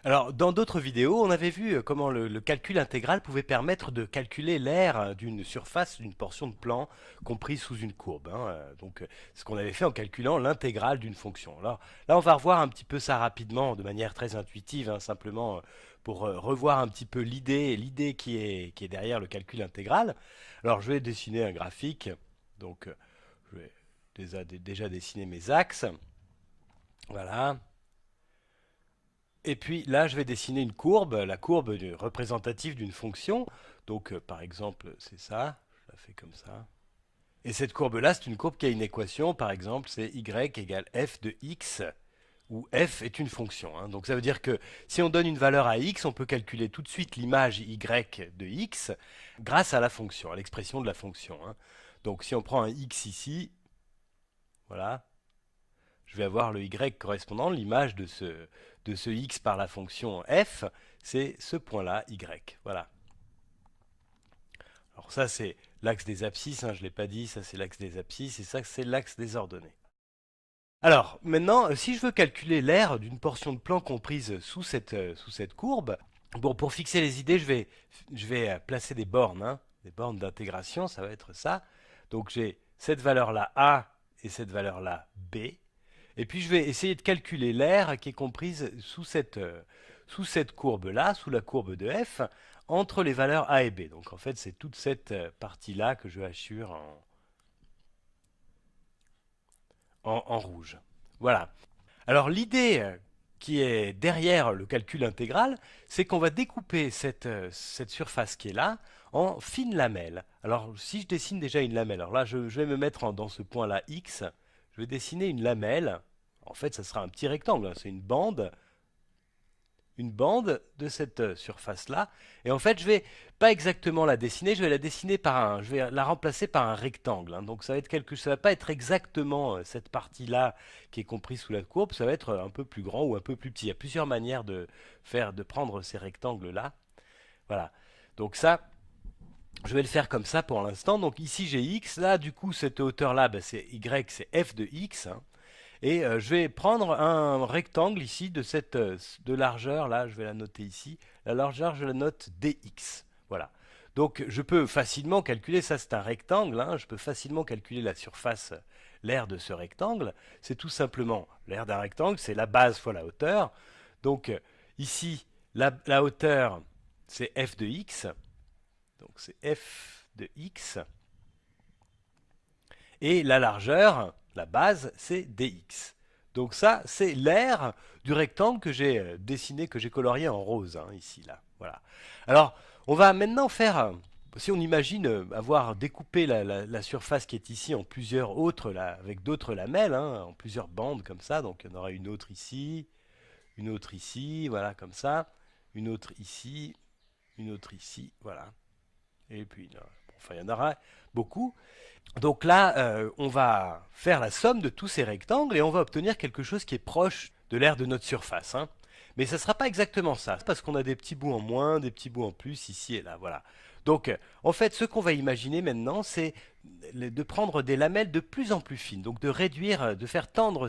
Alors, dans d'autres vidéos, on avait vu comment le calcul intégral pouvait permettre de calculer l'aire d'une surface, d'une portion de plan comprise sous une courbe, hein. Ce qu'on avait fait en calculant l'intégrale d'une fonction. Alors, là, on va revoir un petit peu ça rapidement, de manière très intuitive, hein, simplement pour revoir un petit peu l'idée qui est derrière le calcul intégral. Alors, je vais dessiner un graphique. Je vais déjà dessiner mes axes. Voilà. Et puis là, je vais dessiner une courbe, la courbe représentative d'une fonction. Par exemple, c'est ça, je la fais comme ça. Et cette courbe-là, c'est une courbe qui a une équation, par exemple, c'est y égale f de x, où f est une fonction, hein. Donc ça veut dire que si on donne une valeur à x, on peut calculer tout de suite l'image y de x grâce à la fonction, à l'expression de la fonction, hein. Donc si on prend un x ici, voilà, je vais avoir le y correspondant, l'image de ce x par la fonction f, c'est ce point-là, y. Voilà. Alors ça, c'est l'axe des abscisses, hein, je ne l'ai pas dit, ça c'est l'axe des abscisses, et ça c'est l'axe des ordonnées. Alors, maintenant, si je veux calculer l'aire d'une portion de plan comprise sous cette courbe, bon, pour fixer les idées, je vais placer des bornes, hein, des bornes d'intégration, ça va être ça. Donc j'ai cette valeur-là A et cette valeur-là B. Et puis je vais essayer de calculer l'aire qui est comprise sous cette courbe-là, sous la courbe de f, entre les valeurs a et b. Donc en fait, c'est toute cette partie-là que je hachure en rouge. Voilà. Alors l'idée qui est derrière le calcul intégral, c'est qu'on va découper cette surface qui est là en fines lamelles. Alors si je dessine déjà une lamelle, alors là je vais me mettre dans ce point-là X, je vais dessiner une lamelle. En fait, ça sera un petit rectangle, hein, c'est une bande de cette surface-là. Et en fait, je vais pas exactement la dessiner, je vais la dessiner je vais la remplacer par un rectangle, hein. Donc ça va être ça va pas être exactement cette partie-là qui est comprise sous la courbe, ça va être un peu plus grand ou un peu plus petit. Il y a plusieurs manières de prendre ces rectangles-là. Voilà. Donc ça, je vais le faire comme ça pour l'instant. Donc ici j'ai x, là du coup cette hauteur-là, ben, c'est y, c'est f de x, hein. Et je vais prendre un rectangle ici de largeur, là je vais la noter ici, la largeur je la note dx, voilà. Donc je peux facilement calculer, ça c'est un rectangle, hein, je peux facilement calculer la surface, l'aire de ce rectangle, c'est tout simplement l'aire d'un rectangle, c'est la base fois la hauteur. Donc ici, la hauteur c'est f de x, donc c'est f de x, et la largeur, la base, c'est dx. Donc ça, c'est l'aire du rectangle que j'ai dessiné, que j'ai colorié en rose, hein, ici, là. Voilà. Alors, on va maintenant faire, si on imagine avoir découpé la surface qui est ici en plusieurs autres, là, avec d'autres lamelles, hein, en plusieurs bandes comme ça, donc il y en aura une autre ici, voilà, comme ça, une autre ici, voilà. Et puis, enfin, il y en aura beaucoup. Donc là, on va faire la somme de tous ces rectangles et on va obtenir quelque chose qui est proche de l'aire de notre surface, hein. Mais ça ne sera pas exactement ça, parce qu'on a des petits bouts en moins, des petits bouts en plus, ici et là, voilà. Donc, en fait, ce qu'on va imaginer maintenant, c'est de prendre des lamelles de plus en plus fines, donc de réduire, de faire tendre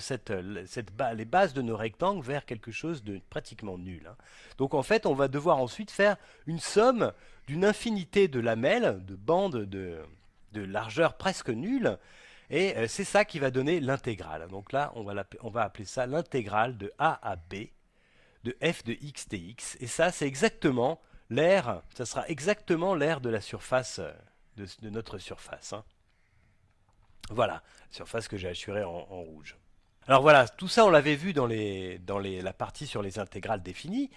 les bases de nos rectangles vers quelque chose de pratiquement nul, hein. Donc, en fait, on va devoir ensuite faire une somme d'une infinité de lamelles, de bandes de largeur presque nulle, et c'est ça qui va donner l'intégrale. Donc là, on va appeler ça l'intégrale de a à b de f de x dx, et ça, c'est exactement l'aire, ça sera exactement l'aire de la surface, de notre surface, hein. Voilà, surface que j'ai assurée en rouge. Alors voilà, tout ça on l'avait vu la partie sur les intégrales définies.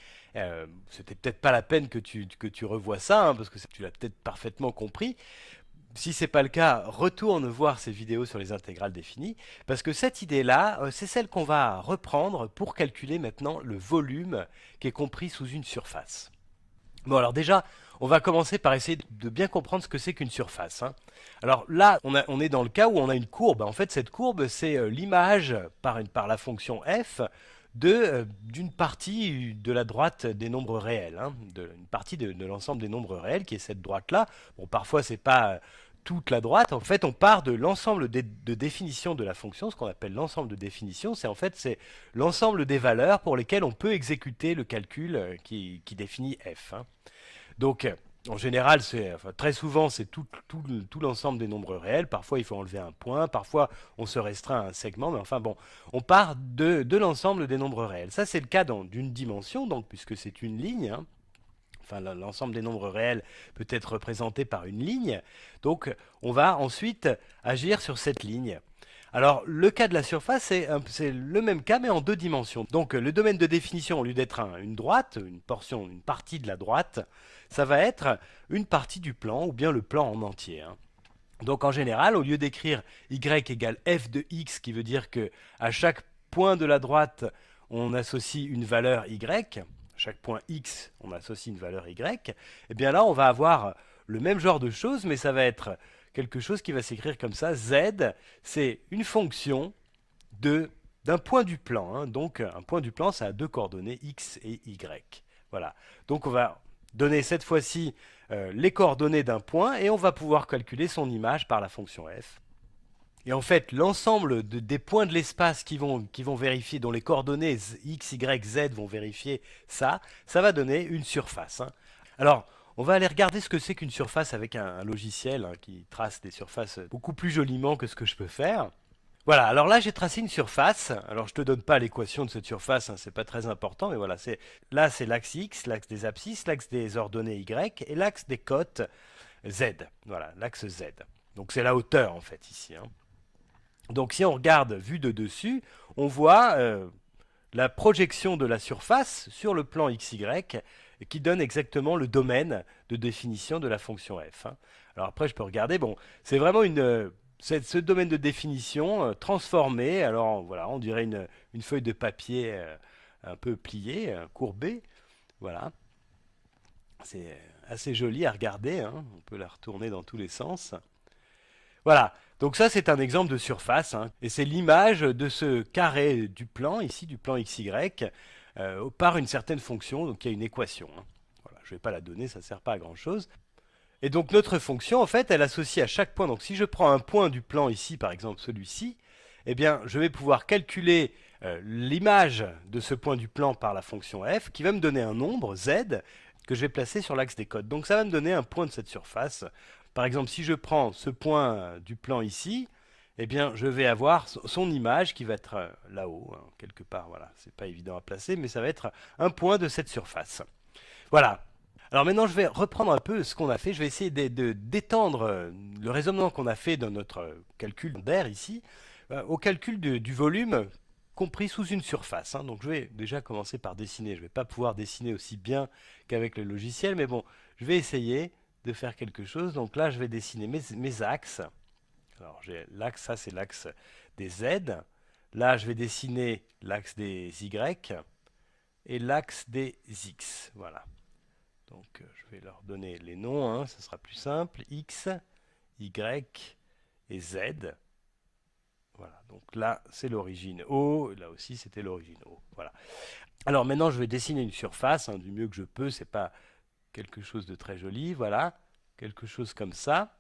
C'était peut-être pas la peine que tu revoies ça, hein, parce que tu l'as peut-être parfaitement compris. Si ce n'est pas le cas, retourne voir ces vidéos sur les intégrales définies, parce que cette idée-là, c'est celle qu'on va reprendre pour calculer maintenant le volume qui est compris sous une surface. Bon, alors déjà, on va commencer par essayer de bien comprendre ce que c'est qu'une surface, hein. Alors là, on est dans le cas où on a une courbe. En fait, cette courbe, c'est l'image par la fonction f d'une partie de la droite des nombres réels, hein, une partie de l'ensemble des nombres réels, qui est cette droite-là. Bon, parfois, c'est pas toute la droite, en fait, on part de l'ensemble de définitions de la fonction. Ce qu'on appelle l'ensemble de définitions, c'est en fait c'est l'ensemble des valeurs pour lesquelles on peut exécuter le calcul qui définit f, hein. Donc, en général, très souvent, c'est tout l'ensemble des nombres réels. Parfois, il faut enlever un point. Parfois, on se restreint à un segment. Mais enfin, bon, on part de l'ensemble des nombres réels. Ça, c'est le cas d'une dimension, donc, puisque c'est une ligne, hein. Enfin, l'ensemble des nombres réels peut être représenté par une ligne. Donc, on va ensuite agir sur cette ligne. Alors, le cas de la surface, c'est le même cas, mais en deux dimensions. Donc, le domaine de définition, au lieu d'être une droite, une partie de la droite, ça va être une partie du plan, ou bien le plan en entier, hein. Donc, en général, au lieu d'écrire y égale f de x, qui veut dire que à chaque point de la droite, on associe une valeur y, à chaque point x, on associe une valeur y, et bien là, on va avoir le même genre de choses, mais ça va être quelque chose qui va s'écrire comme ça. Z, c'est une fonction d'un point du plan, hein. Donc, un point du plan, ça a deux coordonnées, x et y. Voilà. Donc, on va donner cette fois-ci les coordonnées d'un point, et on va pouvoir calculer son image par la fonction f. Et en fait, l'ensemble des points de l'espace qui vont vérifier, dont les coordonnées x, y, z vont vérifier ça va donner une surface, hein. Alors, on va aller regarder ce que c'est qu'une surface avec un logiciel, hein, qui trace des surfaces beaucoup plus joliment que ce que je peux faire. Voilà, alors là j'ai tracé une surface. Alors je te donne pas l'équation de cette surface, hein, c'est pas très important, mais voilà, là c'est l'axe x, l'axe des abscisses, l'axe des ordonnées y et l'axe des côtes z. Voilà, l'axe z. Donc c'est la hauteur en fait ici, hein. Donc si on regarde vue de dessus, on voit la projection de la surface sur le plan xy qui donne exactement le domaine de définition de la fonction f, hein. Alors après je peux regarder, bon, c'est vraiment ce domaine de définition transformé. Alors voilà, on dirait une feuille de papier un peu pliée, courbée. Voilà, c'est assez joli à regarder, hein. On peut la retourner dans tous les sens. Voilà, donc ça c'est un exemple de surface, hein, et c'est l'image de ce carré du plan, ici du plan XY, par une certaine fonction, donc il y a une équation, hein. Voilà, je ne vais pas la donner, ça ne sert pas à grand chose. Et donc notre fonction, en fait, elle associe à chaque point, donc si je prends un point du plan ici, par exemple celui-ci, eh bien je vais pouvoir calculer l'image de ce point du plan par la fonction f, qui va me donner un nombre, z, que je vais placer sur l'axe des côtes. Donc ça va me donner un point de cette surface. Par exemple, si je prends ce point du plan ici, eh bien, je vais avoir son image qui va être là-haut, hein, quelque part. Voilà, c'est pas évident à placer, mais ça va être un point de cette surface. Voilà. Alors maintenant, je vais reprendre un peu ce qu'on a fait. Je vais essayer d'étendre le raisonnement qu'on a fait dans notre calcul d'air ici au calcul du volume compris sous une surface, hein. Donc je vais déjà commencer par dessiner. Je ne vais pas pouvoir dessiner aussi bien qu'avec le logiciel, mais bon, je vais essayer de faire quelque chose. Donc là, je vais dessiner mes axes. Alors j'ai l'axe, ça c'est l'axe des Z. Là, je vais dessiner l'axe des Y et l'axe des X. Voilà. Donc je vais leur donner les noms, hein, ça sera plus simple. X, Y et Z. Voilà, donc là c'est l'origine O, là aussi c'était l'origine O. Voilà. Alors maintenant je vais dessiner une surface, hein, du mieux que je peux, c'est pas quelque chose de très joli, voilà, quelque chose comme ça.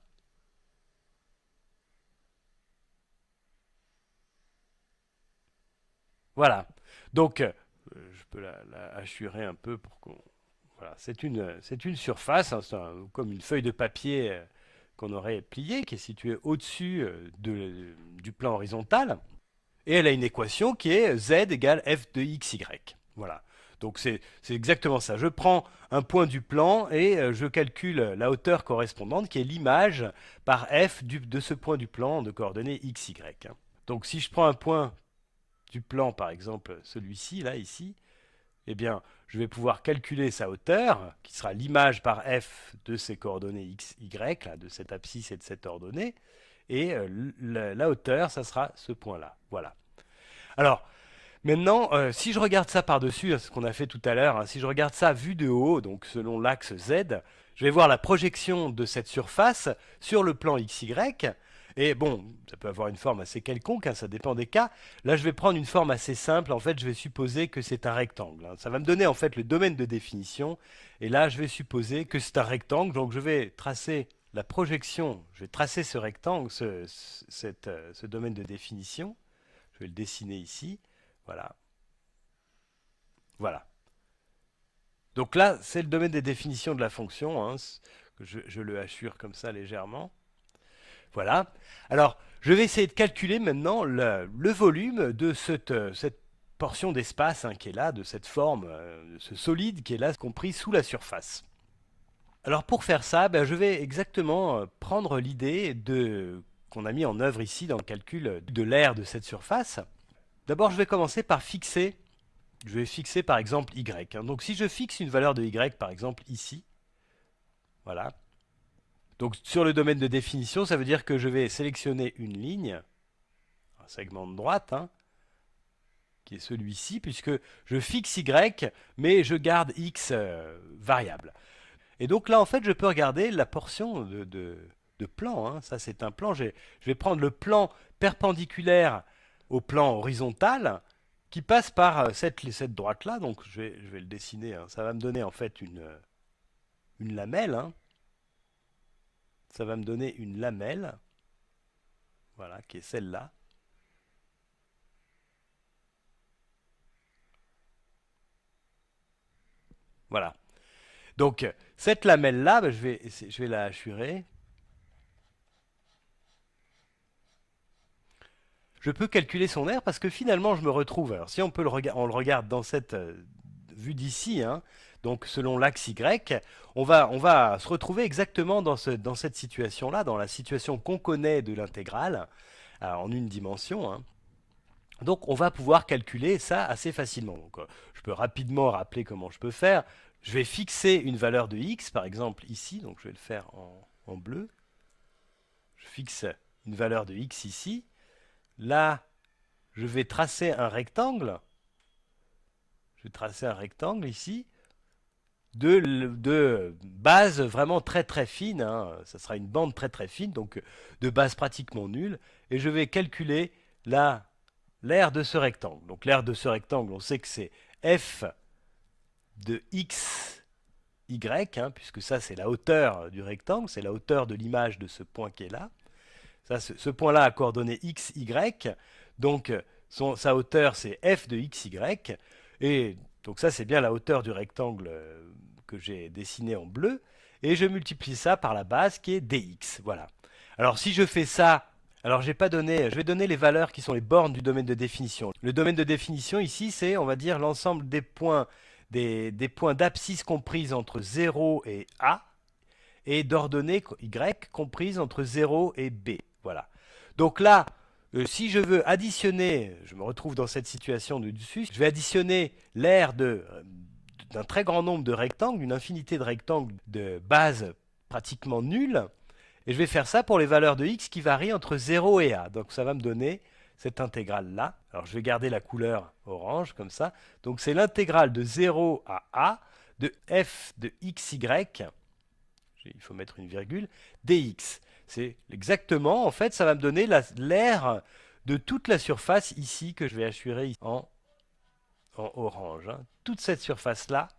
Voilà, donc je peux la hachurer un peu pour qu'on... Voilà, c'est une surface, hein, comme une feuille de papier qu'on aurait pliée, qui est située au-dessus du plan horizontal. Et elle a une équation qui est z égale f de xy. Voilà. Donc c'est exactement ça. Je prends un point du plan et je calcule la hauteur correspondante qui est l'image par f de ce point du plan de coordonnées xy, hein. Donc si je prends un point du plan, par exemple celui-ci, là, ici, eh bien je vais pouvoir calculer sa hauteur, qui sera l'image par f de ces coordonnées x, y, là, de cette abscisse et de cette ordonnée. Et la hauteur, ça sera ce point-là. Voilà. Alors, maintenant, si je regarde ça par-dessus, hein, ce qu'on a fait tout à l'heure, hein, si je regarde ça vu de haut, donc selon l'axe Z, je vais voir la projection de cette surface sur le plan XY. Et bon, ça peut avoir une forme assez quelconque, hein, ça dépend des cas. Là, je vais prendre une forme assez simple. En fait, je vais supposer que c'est un rectangle, hein. Ça va me donner en fait le domaine de définition. Et là, je vais supposer que c'est un rectangle. Donc, je vais tracer la projection, je vais tracer ce rectangle, ce domaine de définition. Je vais le dessiner ici. Voilà. Voilà. Donc là, c'est le domaine des définitions de la fonction. Hein. Je le hachure comme ça légèrement. Voilà. Alors, je vais essayer de calculer maintenant le volume de cette portion d'espace qui est là, de cette forme, de ce solide qui est là, compris sous la surface. Alors pour faire ça, ben, je vais exactement prendre l'idée qu'on a mis en œuvre ici dans le calcul de l'aire de cette surface. D'abord, je vais commencer par fixer. Je vais fixer par exemple y. Hein. Donc si je fixe une valeur de y par exemple ici, voilà. Donc sur le domaine de définition, ça veut dire que je vais sélectionner une ligne, un segment de droite, hein, qui est celui-ci, puisque je fixe y, mais je garde x variable. Et donc là, en fait, je peux regarder la portion de plan. Hein. Ça, c'est un plan. Je vais prendre le plan perpendiculaire au plan horizontal qui passe par cette droite-là. Donc, je vais le dessiner. Hein. Ça va me donner en fait une lamelle. Hein. Ça va me donner une lamelle. Voilà, qui est celle-là. Voilà. Donc, cette lamelle-là, ben, je vais la hachurer. Je peux calculer son aire parce que finalement, je me retrouve. Alors, si on le regarde dans cette vue d'ici, hein, donc selon l'axe Y, on va se retrouver exactement dans cette situation-là, dans la situation qu'on connaît de l'intégrale en une dimension. Hein. Donc, on va pouvoir calculer ça assez facilement. Donc, je peux rapidement rappeler comment je peux faire. Je vais fixer une valeur de x, par exemple ici, donc je vais le faire en bleu. Je fixe une valeur de x ici. Là, je vais tracer un rectangle. Je vais tracer un rectangle ici de base vraiment très très fine. Hein. Ça sera une bande très très fine, donc de base pratiquement nulle. Et je vais calculer l'aire de ce rectangle. Donc l'aire de ce rectangle, on sait que c'est f de x, y, hein, puisque ça c'est la hauteur du rectangle, c'est la hauteur de l'image de ce point qui est là. Ça, ce point-là a coordonnées x, y, donc sa hauteur c'est f de x, y, et donc ça c'est bien la hauteur du rectangle que j'ai dessiné en bleu, et je multiplie ça par la base qui est dx, voilà. Alors si je fais ça, alors je vais donner les valeurs qui sont les bornes du domaine de définition. Le domaine de définition ici c'est, on va dire, l'ensemble des points d'abscisse comprises entre 0 et A, et d'ordonnées y comprises entre 0 et B. Voilà. Donc là, si je veux additionner, je me retrouve dans cette situation de dessus, je vais additionner l'aire d'un très grand nombre de rectangles, une infinité de rectangles de base pratiquement nulle, et je vais faire ça pour les valeurs de x qui varient entre 0 et A. Donc ça va me donner cette intégrale-là. Alors je vais garder la couleur orange comme ça. Donc c'est l'intégrale de 0 à A de f de xy, il faut mettre une virgule, dx. C'est exactement, en fait, ça va me donner l'aire de toute la surface ici que je vais hachurer en orange. Hein. Toute cette surface-là,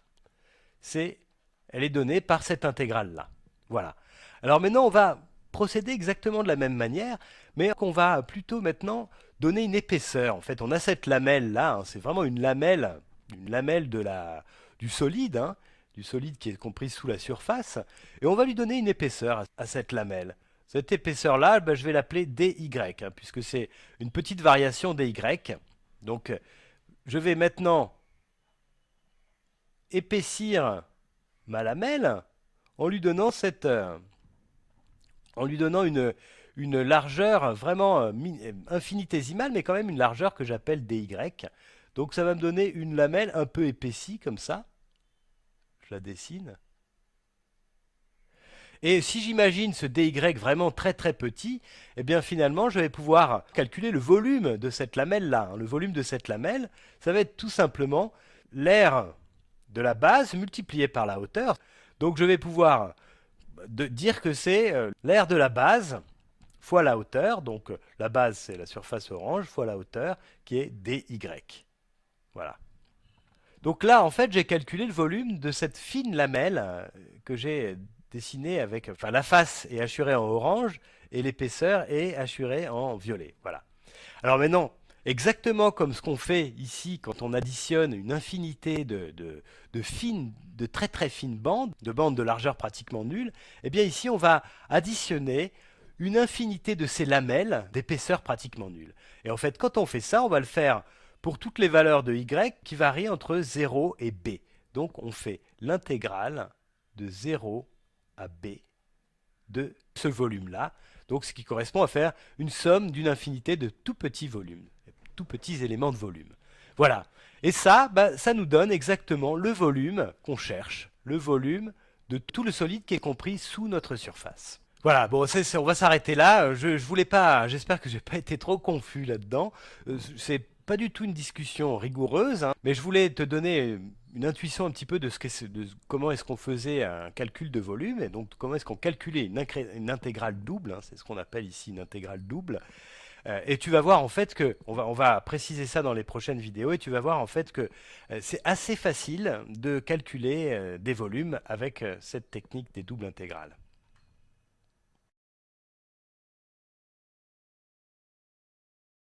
elle est donnée par cette intégrale-là. Voilà. Alors maintenant, on va procéder exactement de la même manière, mais on va plutôt maintenant donner une épaisseur. En fait, on a cette lamelle-là, hein, c'est vraiment une lamelle du solide, hein, du solide qui est comprise sous la surface, et on va lui donner une épaisseur à cette lamelle. Cette épaisseur-là, ben, je vais l'appeler dy, hein, puisque c'est une petite variation dy. Donc, je vais maintenant épaissir ma lamelle en lui donnant une largeur vraiment infinitésimale, mais quand même une largeur que j'appelle dy. Donc ça va me donner une lamelle un peu épaissie comme ça. Je la dessine. Et si j'imagine ce dy vraiment très très petit, eh bien finalement je vais pouvoir calculer le volume de cette lamelle-là. Le volume de cette lamelle, ça va être tout simplement l'aire de la base multiplié par la hauteur. Donc je vais pouvoir dire que c'est l'aire de la base fois la hauteur. Donc la base c'est la surface orange fois la hauteur qui est dy. Voilà. Donc là en fait j'ai calculé le volume de cette fine lamelle que j'ai dessiné avec, enfin la face est hachurée en orange et l'épaisseur est hachurée en violet. Voilà. Alors maintenant, exactement comme ce qu'on fait ici quand on additionne une infinité de très très fines bandes, de bandes de largeur pratiquement nulle, eh bien ici on va additionner une infinité de ces lamelles d'épaisseur pratiquement nulle. Et en fait, quand on fait ça, on va le faire pour toutes les valeurs de y qui varient entre 0 et b. Donc on fait l'intégrale de 0 à b de ce volume-là. Donc ce qui correspond à faire une somme d'une infinité de tout petits volumes, tout petits éléments de volume. Voilà. Et ça, bah, ça nous donne exactement le volume qu'on cherche, le volume de tout le solide qui est compris sous notre surface. Voilà, bon, on va s'arrêter là. Je voulais pas, j'espère que j'ai pas été trop confus là-dedans. C'est pas du tout une discussion rigoureuse, hein, mais je voulais te donner une intuition un petit peu de comment est-ce qu'on faisait un calcul de volume, et donc comment est-ce qu'on calculait une intégrale double, hein, c'est ce qu'on appelle ici une intégrale double. Et tu vas voir en fait que, on va préciser ça dans les prochaines vidéos, et tu vas voir en fait que c'est assez facile de calculer des volumes avec cette technique des doubles intégrales.